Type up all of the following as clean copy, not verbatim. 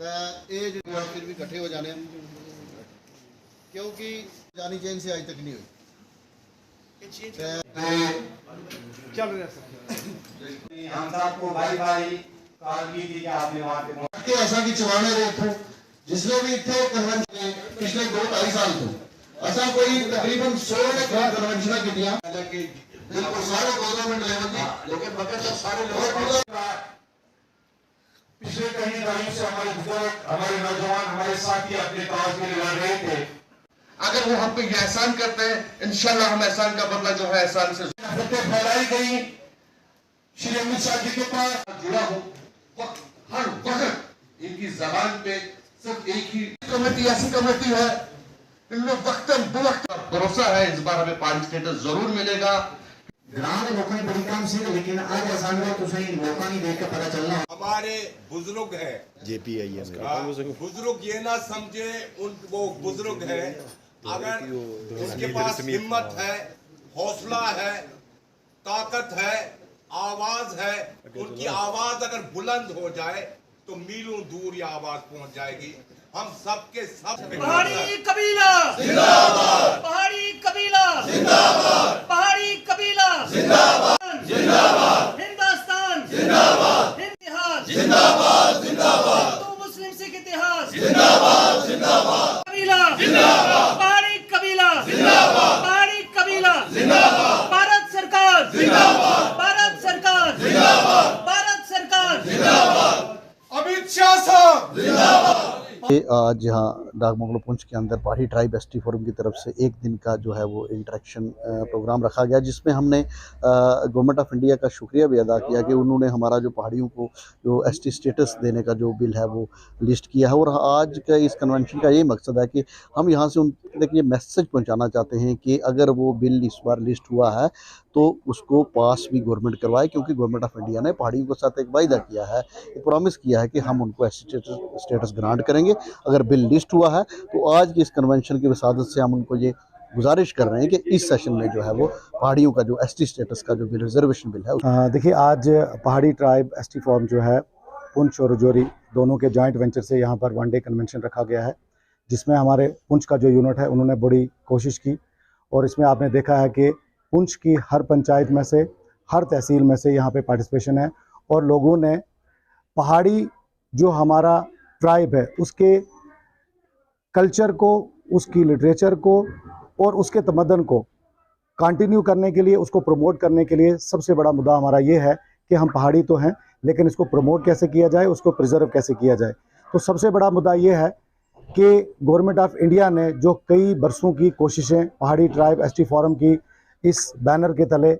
ये जो फिर भी इकट्ठे हो जाने क्योंकि जानी चेन से आज तक नहीं हुई। चल हम सबको भाई भाई कारगी दी आपने वहां पे ऐसा कि चवाने रहे थे जिसने भी थे कन्वेंशन पिछले 2-2.5 साल तो ऐसा कोई तकरीबन 100 ने कन्वेंशन की दिया बिल्कुल सारे गवर्नमेंट लेवल की, लेकिन मगर तो सारे लोग पिछले कई दशकों से हमारे बुजुर्ग हमारे नौजवान हमारे साथी अपने काज के लिए लड़ रहे थे। अगर वो हम पे ये एहसान करते हैं, इंशाल्लाह हम एहसान का बदला जो है एहसान से फैलाई गई। श्री अमित शाह जी के पास जुड़ा हो हर वक्त इनकी जबान पे सिर्फ एक ही कमेटी ऐसी कमेटी है इनमें वक्तन बुवक्त भरोसा है इस बार हमें पार्टी स्टेटस जरूर मिलेगा। ग्राम लोगों बड़ी काम से लेकिन आज आसान हुआ तो सही मौका नहीं देख के पता चलना। हमारे बुजुर्ग है बुजुर्ग ये ना समझे वो बुजुर्ग है, अगर उनके पास हिम्मत है, हौसला है, ताकत है, आवाज है, उनकी आवाज अगर बुलंद हो जाए तो मीलों दूर ये आवाज पहुंच जाएगी। हम सबके सब पहाड़ी कबीला जिंदाबाद, पहाड़ी कबीला जिंदाबाद, पहाड़ी कबीला जिंदाबाद, जिंदाबाद, हिंदुस्तान जिंदाबाद, इतिहास जिंदाबाद, जिंदाबाद, तो मुस्लिम सिख इतिहास जिंदाबाद, जिंदाबाद, कबीला जिंदाबाद, पहाड़ी कबीला जिंदाबाद, पहाड़ी कबीला जिंदाबाद, भारत सरकार जिंदाबाद, भारत सरकार जिंदाबाद, भारत सरकार जिंदाबाद, अमित शाह साहब जिंदाबाद। आज यहाँ डाकबंगलो पुंछ के अंदर पहाड़ी ट्राइब एसटी फोरम की तरफ से एक दिन का जो है वो इंटरेक्शन प्रोग्राम रखा गया, जिसमें हमने गवर्नमेंट ऑफ इंडिया का शुक्रिया भी अदा किया कि उन्होंने हमारा जो पहाड़ियों को जो एसटी स्टेटस देने का जो बिल है वो लिस्ट किया है। और आज का इस कन्वेंशन का ये मकसद है कि हम यहाँ से उन तक ये मैसेज पहुँचाना चाहते हैं कि अगर वो बिल इस बार लिस्ट हुआ है तो उसको पास भी गवर्नमेंट करवाए, क्योंकि गवर्नमेंट ऑफ इंडिया ने पहाड़ियों के साथ एक वायदा किया है, एक प्रॉमिस किया है कि हम उनको एसटी स्टेटस ग्रांट करेंगे अगर बिल लिस्ट हुआ है। तो आज की इस कन्वेंशन की वसादत से हम उनको ये गुजारिश कर रहे हैं कि इस सेशन में जो है वो पहाड़ियों का जो एसटी स्टेटस का जो बिल रिजर्वेशन बिल है। देखिए आज पहाड़ी ट्राइब एसटी फॉर्म जो है पुंछ और रजौरी दोनों के जॉइंट वेंचर से यहाँ पर 1 डे कन्वेंशन रखा गया है, जिसमें हमारे पुंछ का जो यूनिट है उन्होंने बड़ी कोशिश की। और इसमें आपने देखा है कि पुंछ की हर पंचायत में से, हर तहसील में से यहाँ पे पार्टिसिपेशन है और लोगों ने पहाड़ी जो हमारा ट्राइब है उसके कल्चर को, उसकी लिटरेचर को और उसके तमद्दन को कंटिन्यू करने के लिए, उसको प्रमोट करने के लिए सबसे बड़ा मुद्दा हमारा ये है कि हम पहाड़ी तो हैं लेकिन इसको प्रमोट कैसे किया जाए, उसको प्रिजर्व कैसे किया जाए। तो सबसे बड़ा मुद्दा ये है कि गवर्नमेंट ऑफ इंडिया ने जो कई बरसों की कोशिशें पहाड़ी ट्राइब एसटी फोरम की इस बैनर के तले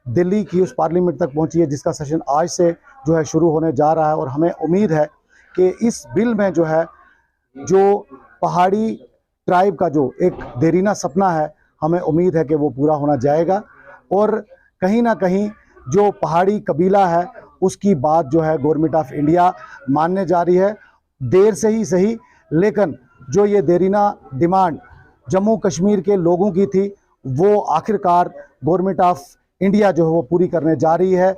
दिल्ली की उस पार्लियामेंट तक पहुंची है, जिसका सेशन आज से जो है शुरू होने जा रहा है। और हमें उम्मीद है कि इस बिल में जो है जो पहाड़ी ट्राइब का जो एक देरीना सपना है, हमें उम्मीद है कि वो पूरा होना जाएगा और कहीं ना कहीं जो पहाड़ी कबीला है उसकी बात जो है गवर्नमेंट ऑफ इंडिया मानने जा रही है, देर से ही सही, लेकिन जो ये देरीना डिमांड जम्मू कश्मीर के लोगों की थी वो आखिरकार गवर्नमेंट ऑफ इंडिया जो है वो पूरी करने जा रही है,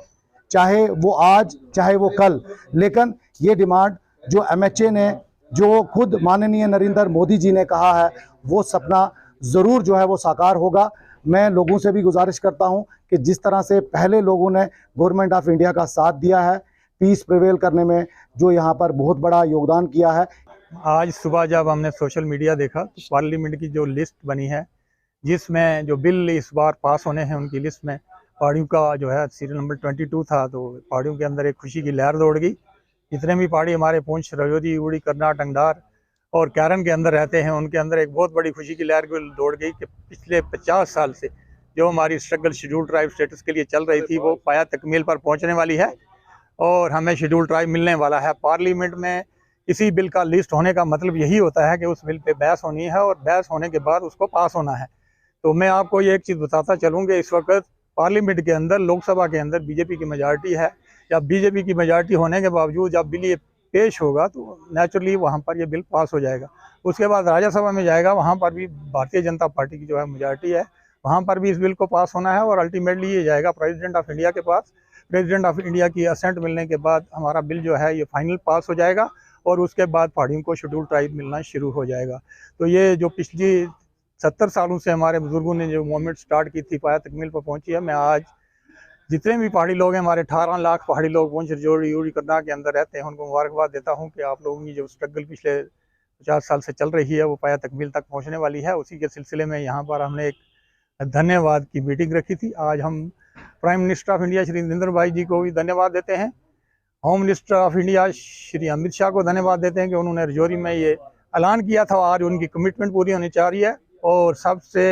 चाहे वो आज चाहे वो कल। लेकिन ये डिमांड जो एमएचए ने, जो खुद माननीय नरेंद्र मोदी जी ने कहा है, वो सपना ज़रूर जो है वो साकार होगा। मैं लोगों से भी गुजारिश करता हूं कि जिस तरह से पहले लोगों ने गवर्नमेंट ऑफ इंडिया का साथ दिया है, पीस प्रिवेल करने में जो यहाँ पर बहुत बड़ा योगदान किया है। आज सुबह जब हमने सोशल मीडिया देखा तो पार्लियामेंट की जो लिस्ट बनी है, जिसमें जो बिल इस बार पास होने हैं उनकी लिस्ट में पहाड़ियों का जो है सीरियल नंबर 22 था, तो पहाड़ियों के अंदर एक खुशी की लहर दौड़ गई। जितने भी पहाड़ी हमारे पुंछ, रजौरी, उड़ी, करनाल, टंगडार और कैरन के अंदर रहते हैं, उनके अंदर एक बहुत बड़ी खुशी की लहर दौड़ गई कि पिछले 50 साल से जो हमारी स्ट्रगल शेड्यूल ट्राइब स्टेटस के लिए चल रही थी वो पाया तकमील पर पहुंचने वाली है और हमें शेड्यूल ट्राइब मिलने वाला है। पार्लियामेंट में इसी बिल का लिस्ट होने का मतलब यही होता है कि उस बिल पे बहस होनी है और बहस होने के बाद उसको पास होना है। तो मैं आपको ये एक चीज़ बताता चलूँ कि इस वक्त पार्लियामेंट के अंदर, लोकसभा के अंदर बीजेपी की मेजॉरिटी है। या बीजेपी की मेजॉरिटी होने के बावजूद जब बिल ये पेश होगा तो नेचुरली वहाँ पर ये बिल पास हो जाएगा। उसके बाद राज्यसभा में जाएगा, वहाँ पर भी भारतीय जनता पार्टी की जो है मेजॉरिटी है, वहाँ पर भी इस बिल को पास होना है और अल्टीमेटली ये जाएगा प्रेसिडेंट ऑफ इंडिया के पास। प्रेसिडेंट ऑफ इंडिया की असेंट मिलने के बाद हमारा बिल जो है ये फाइनल पास हो जाएगा और उसके बाद पहाड़ियों को शेड्यूल ट्राइब मिलना शुरू हो जाएगा। तो ये जो पिछली 70 सालों से हमारे बुजुर्गों ने जो मूवमेंट स्टार्ट की थी पाया तकमील पर पहुंची है। मैं आज जितने भी पहाड़ी लोग हैं, हमारे 18 लाख पहाड़ी लोग पुंछ रजौरी यूरी करनाल के अंदर रहते हैं, उनको मुबारकबाद देता हूं कि आप लोगों की जो स्ट्रगल पिछले 50 साल से चल रही है वो पाया तकमील तक पहुंचने वाली है। उसी के सिलसिले में यहाँ पर हमने एक धन्यवाद की मीटिंग रखी थी। आज हम prime minister of India Shri Narendra भाई जी को भी धन्यवाद देते हैं, home minister of India Shri Amit Shah को धन्यवाद देते हैं कि उन्होंने रजौरी में ये ऐलान किया था। आज उनकी कमिटमेंट पूरी होनी चाह रही है। और सबसे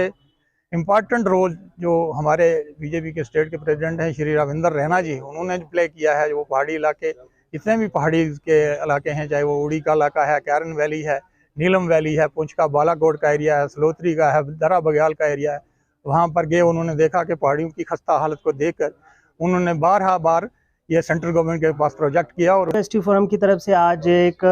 इम्पॉर्टेंट रोल जो हमारे बीजेपी के स्टेट के प्रेसिडेंट हैं श्री राविंदर रैना जी, उन्होंने जो प्ले किया है, जो पहाड़ी इलाके जितने भी पहाड़ी के इलाके हैं, चाहे वो उड़ी का इलाका है, कैरन वैली है, नीलम वैली है, पुंछ का बालाकोट का एरिया है, सलोत्री का है, दरा बग्याल का एरिया है, वहाँ पर गए उन्होंने देखा कि पहाड़ियों की खस्ता हालत को देखकर उन्होंने बार ये सेंट्रल गवर्नमेंट के पास प्रोजेक्ट किया। और एसटी फोरम की तरफ से आज एक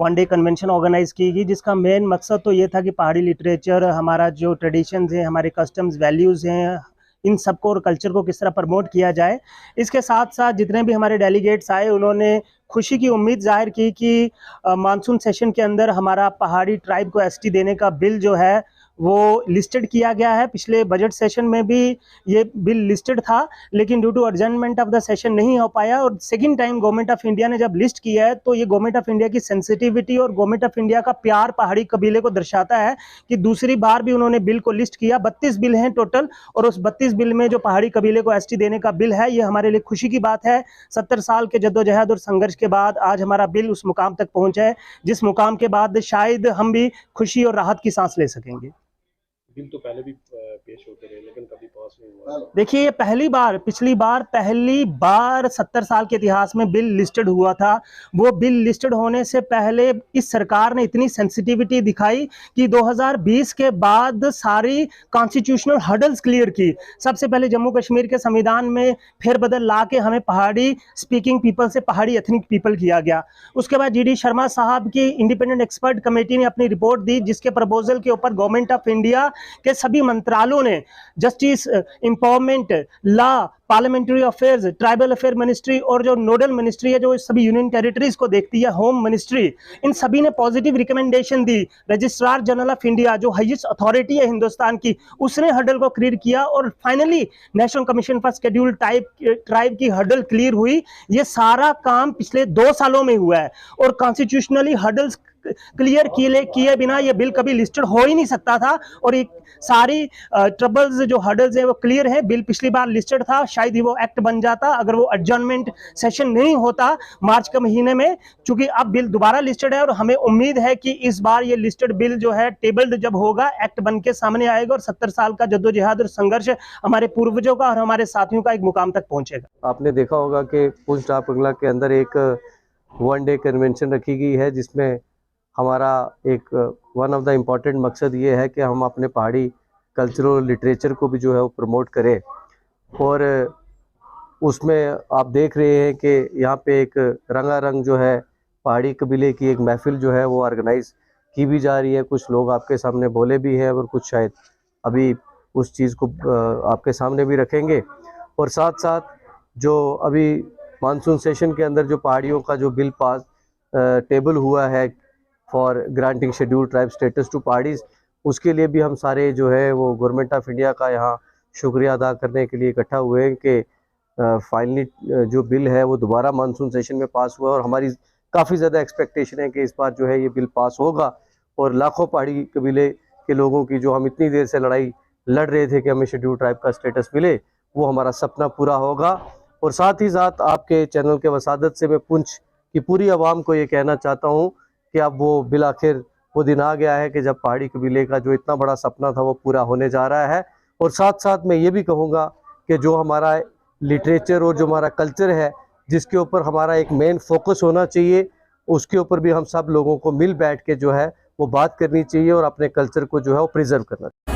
वन डे कन्वेंशन ऑर्गेनाइज की गई, जिसका मेन मकसद तो ये था कि पहाड़ी लिटरेचर, हमारा जो ट्रेडिशंस हैं, हमारे कस्टम्स, वैल्यूज़ हैं, इन सबको और कल्चर को किस तरह प्रमोट किया जाए। इसके साथ साथ जितने भी हमारे डेलीगेट्स आए उन्होंने खुशी की उम्मीद जाहिर की कि मानसून सेशन के अंदर हमारा पहाड़ी ट्राइब को एसटी देने का बिल जो है वो लिस्टेड किया गया है। पिछले बजट सेशन में भी ये बिल लिस्टेड था, लेकिन due to adjournment of the session नहीं हो पाया। और second time government of India ने जब लिस्ट किया है तो ये गवर्नमेंट ऑफ इंडिया की सेंसिटिविटी और गवर्नमेंट ऑफ इंडिया का प्यार पहाड़ी कबीले को दर्शाता है कि दूसरी बार भी उन्होंने बिल को लिस्ट किया। 32 बिल हैं टोटल, और उस 32 बिल में जो पहाड़ी कबीले को एसटी देने का बिल है, ये हमारे लिए खुशी की बात है। 70 साल के जद्दोजहद और संघर्ष के बाद आज हमारा बिल उस मुकाम तक पहुंचा है, जिस मुकाम के बाद शायद हम भी खुशी और राहत की सांस ले सकेंगे। बिल तो पहले भी पेश होते रहे लेकिन कभी पास नहीं हुआ। देखिए, ये पहली बार 70 साल के इतिहास में बिल लिस्टेड हुआ था। वो बिल लिस्टेड होने से पहले इस सरकार ने इतनी सेंसिटिविटी दिखाई कि 2020 के बाद सारी कॉन्स्टिट्यूशनल हर्डल्स क्लियर की। सबसे पहले जम्मू कश्मीर के संविधान में फेरबदल ला के हमें पहाड़ी स्पीकिंग पीपल से पहाड़ी एथनिक पीपल किया गया। उसके बाद GD शर्मा साहब की इंडिपेंडेंट एक्सपर्ट कमेटी ने अपनी रिपोर्ट दी, जिसके प्रपोजल के ऊपर गवर्नमेंट ऑफ इंडिया के सभी मंत्रालयों ने justice, empowerment, law, parliamentary affairs, tribal affair ministry और जो नोडल मिनिस्ट्री है जो सभी यूनियन टेरिटरीज को देखती है, होम मिनिस्ट्री, इन सभी ने positive recommendation the. Registrar general of India जो हाईएस्ट अथॉरिटी है हिंदुस्तान की, उसने हर्डल को क्लियर किया और finally national commission for schedule tribe की हर्डल क्लियर हुई। ये सारा काम पिछले 2 सालों में हुआ है और कॉन्स्टिट्यूशनली हर्डल्स क्लियर किए बिना ये बिल कभी लिस्टेड हो ही नहीं सकता था। और एक सारी ट्रबल्स जो हर्डल्स हैं वो क्लियर है। बिल पिछली बार लिस्टेड था, शायद ही वो एक्ट बन जाता अगर वो एडजर्नमेंट सेशन नहीं होता मार्च के महीने में। चूंकि अब बिल दोबारा लिस्टेड है और हमें उम्मीद है कि इस बार ये लिस्टेड बिल जो है टेबल्ड जब होगा, एक्ट बन के सामने आएगा और 70 साल का जद्दोजहद और संघर्ष हमारे पूर्वजों का और हमारे साथियों का एक मुकाम तक पहुंचेगा। आपने देखा होगा कि पुंछ डाक बंगला के अंदर एक वन डे कन्वेंशन रखी गई है, जिसमें हमारा एक वन ऑफ द इम्पॉर्टेंट मकसद ये है कि हम अपने पहाड़ी कल्चरल लिटरेचर को भी जो है वो प्रमोट करें। और उसमें आप देख रहे हैं कि यहाँ पे एक रंगारंग जो है पहाड़ी कबीले की एक महफिल जो है वो ऑर्गेनाइज की भी जा रही है। कुछ लोग आपके सामने बोले भी हैं और कुछ शायद अभी उस चीज़ को आपके सामने भी रखेंगे। और साथ साथ जो अभी मानसून सेशन के अंदर जो पहाड़ियों का जो बिल पास टेबल हुआ है for granting schedule tribe status to Paharis, उसके लिए भी हम सारे जो है वो गवर्नमेंट ऑफ इंडिया का यहाँ शुक्रिया अदा करने के लिए इकट्ठा हुए हैं कि फाइनली जो बिल है वो दोबारा मानसून सेशन में पास हुआ। और हमारी काफ़ी ज़्यादा एक्सपेक्टेशन है कि इस बार जो है ये बिल पास होगा और लाखों पहाड़ी कबीले के लोगों की जो हम इतनी देर से लड़ाई लड़ रहे थे कि हमें शेड्यूल ट्राइब का स्टेटस मिले, वो हमारा सपना पूरा होगा। और साथ ही साथ आपके चैनल के वसादत से मैं पुंछ की पूरी आवाम को ये कहना चाहता हूँ कि अब वो बिल आखिर वो दिन आ गया है कि जब पहाड़ी कबीले का जो इतना बड़ा सपना था वो पूरा होने जा रहा है। और साथ साथ मैं ये भी कहूँगा कि जो हमारा लिटरेचर और जो हमारा कल्चर है, जिसके ऊपर हमारा एक मेन फोकस होना चाहिए, उसके ऊपर भी हम सब लोगों को मिल बैठ के जो है वो बात करनी चाहिए और अपने कल्चर को जो है वो प्रिजर्व करना चाहिए।